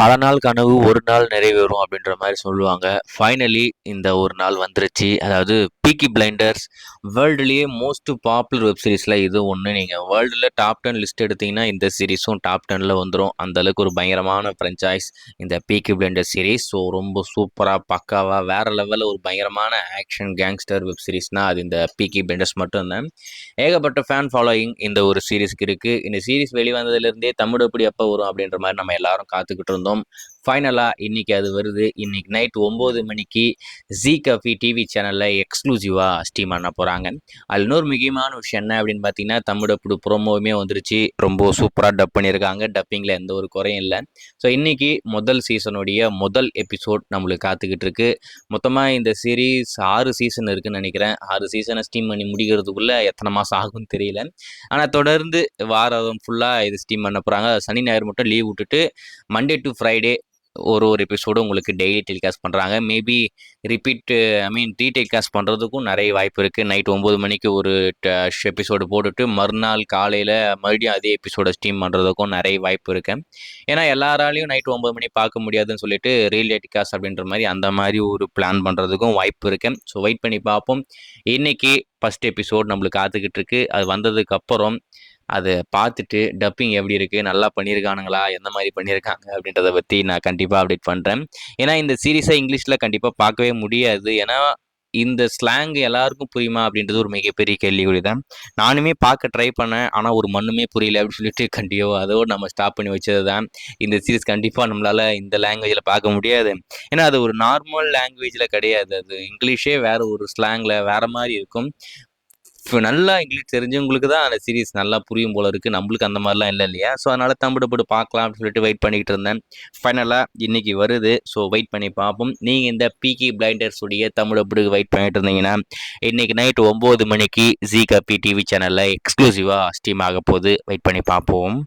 பல நாள் கனவு ஒரு நாள் நிறைவேறும் அப்படின்ற மாதிரி சொல்லுவாங்க. ஃபைனலி இந்த ஒரு நாள் வந்துருச்சு. அதாவது பீக்கி பிளைண்டர்ஸ் வேர்ல்டுலேயே மோஸ்ட் பாப்புலர் வெப் சீரிஸில் இது ஒன்று. நீங்கள் வேர்ல்டில் டாப் 10 லிஸ்ட் எடுத்தீங்கன்னா இந்த சீரிஸும் டாப் 10ல் வந்துடும். அந்தளவுக்கு ஒரு பயங்கரமான ஃப்ரெஞ்சாய்ஸ் இந்த பீக்கி பிளைண்டர் சீரிஸ். ஸோ ரொம்ப சூப்பராக பக்காவாக வேறு லெவலில் ஒரு பயங்கரமான ஆக்ஷன் கேங்ஸ்டர் வெப் சீரிஸ்னால் அது இந்த பீக்கி பிளைண்டர்ஸ் மட்டும்தான். ஏகப்பட்ட ஃபேன் ஃபாலோயிங் இந்த ஒரு சீரிஸ்க்கு இருக்குது. இந்த சீரிஸ் வெளிவந்ததுலேருந்தே தமிழ் எப்படி எப்போ வரும் அப்படின்ற மாதிரி நம்ம எல்லாரும் காத்துக்கிட்டு இருந்தோம். ஃபைனலாக இன்றைக்கி அது வருது. இன்றைக்கி நைட் 9 மணிக்கு ஜீ கஃபி டிவி சேனலில் எக்ஸ்க்ளூசிவாக ஸ்ட்ரீம் பண்ண போகிறாங்க. அதில் இன்னொரு முக்கியமான விஷயம் என்ன அப்படின்னு பார்த்தீங்கன்னா, தமிழ் டப்பு ப்ரோமோவுமே வந்துருச்சு. ரொம்ப சூப்பராக டப் பண்ணியிருக்காங்க. டப்பிங்கில் எந்த ஒரு குறையும் இல்லை. ஸோ இன்றைக்கி முதல் சீசனுடைய முதல் எபிசோட் நம்மளுக்கு காத்துக்கிட்டு இருக்கு. மொத்தமாக இந்த சீரீஸ் 6 சீசன் இருக்குதுன்னு நினைக்கிறேன். 6 சீசனை ஸ்ட்ரீம் பண்ணி முடிக்கிறதுக்குள்ளே எத்தனை மாதம் ஆகும்னு தெரியல. ஆனால் தொடர்ந்து வாரம் ஃபுல்லாக இது ஸ்ட்ரீம் பண்ண போகிறாங்க. சனி ஞாயிறு மட்டும் லீவ் விட்டுட்டு மண்டே டு ஃப்ரைடே ஒரு எபிசோடு உங்களுக்கு டெய்லி டெலிகாஸ்ட் பண்ணுறாங்க. மேபி ரீடெலிகாஸ்ட் பண்ணுறதுக்கும் நிறைய வாய்ப்பு இருக்குது. நைட் 9 மணிக்கு ஒரு எபிசோடு போட்டுட்டு மறுநாள் காலையில் மறுபடியும் அதே எபிசோடை ஸ்ட்ரீம் பண்ணுறதுக்கும் நிறைய வாய்ப்பு இருக்குது. ஏன்னா எல்லாராலையும் நைட் 9 மணி பார்க்க முடியாதுன்னு சொல்லிட்டு ரீடெலிகாஸ்ட் அப்படின்ற மாதிரி அந்த மாதிரி ஒரு பிளான் பண்ணுறதுக்கும் வாய்ப்பு இருக்குது. ஸோ வெயிட் பண்ணி பார்ப்போம். இன்றைக்கி ஃபஸ்ட் எபிசோட் நம்மளுக்கு காத்துக்கிட்டு இருக்கு. அது வந்ததுக்கப்புறம் அதை பார்த்துட்டு டப்பிங் எப்படி இருக்குது, நல்லா பண்ணியிருக்கானுங்களா, எந்த மாதிரி பண்ணியிருக்காங்க அப்படின்றத பற்றி நான் கண்டிப்பாக அப்டேட் பண்ணுறேன். ஏன்னா இந்த சீரீஸை இங்கிலீஷில் கண்டிப்பாக பார்க்கவே முடியாது. ஏன்னா இந்த ஸ்லாங் எல்லாருக்கும் புரியுமா அப்படின்றது ஒரு மிகப்பெரிய கேள்விக்குறி தான். நானுமே பார்க்க ட்ரை பண்ணேன். ஆனால் ஒரு மண்ணுமே புரியல அப்படின்னு சொல்லிட்டு கண்டிப்பாக அதோடு நம்ம ஸ்டாப் பண்ணி வச்சது தான். இந்த சீரீஸ் கண்டிப்பாக நம்மளால் இந்த லாங்குவேஜில் பார்க்க முடியாது. ஏன்னா அது ஒரு நார்மல் லாங்குவேஜில் கிடையாது. அது இங்கிலீஷே வேறு ஒரு ஸ்லாங்கில் வேறு மாதிரி இருக்கும். நல்லா இங்கிலீஷ் தெரிஞ்சவங்களுக்கு தான் அந்த சீரிஸ் நல்லா புரியும் போல இருக்குது. நம்மளுக்கு அந்த மாதிரிலாம் இல்லை இல்லையா? ஸோ அதனால் தமிழ் போட்டு பார்க்கலாம் அப்படின்னு சொல்லிட்டு வெயிட் பண்ணிக்கிட்டு இருந்தேன். ஃபைனலாக இன்றைக்கி வருது. ஸோ வெயிட் பண்ணி பார்ப்போம். நீங்கள் இந்த பீக்கி பிளைண்டர்ஸ் உடைய தமிழ் போட்டு வெயிட் பண்ணிட்டு இருந்தீங்கன்னா இன்றைக்கி நைட் 9 மணிக்கு ஜீ கபி டிவி சேனலில் எக்ஸ்க்ளூசிவாக ஸ்ட்ரீம் ஆக போகுது. வெயிட் பண்ணி பார்ப்போம்.